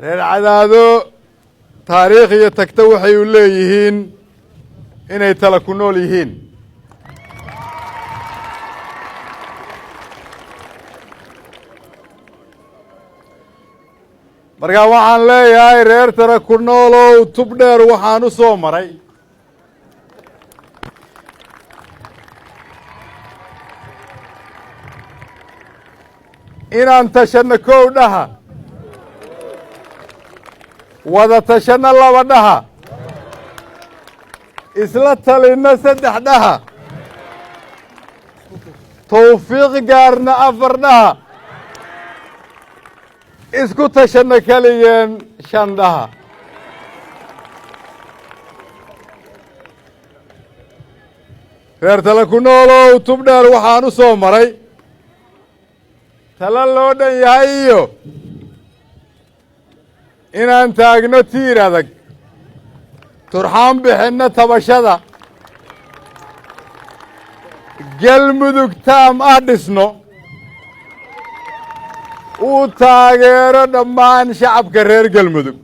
reer Cadaado taariikh iyo tagta waxay u leeyihiin inay tala ku nool yihiin marka waxaan leeyahay reer tala ku noolow tub dheer waxaan u soo maray inaan tashano kow dhaha wada tashano laba dhaha isla talino saddex dhaha tawfiiq gaarna afar dhaha isku tashano keligeen shan dhaha reer tala ku noolow tub dheer waxaan u soo maray tala loo dhan yahay iyo inaan taagno tiir adag turxaan bixinno tabashada galmudug taam ah dhisno uu taageero dhammaan shacabka reer galmudug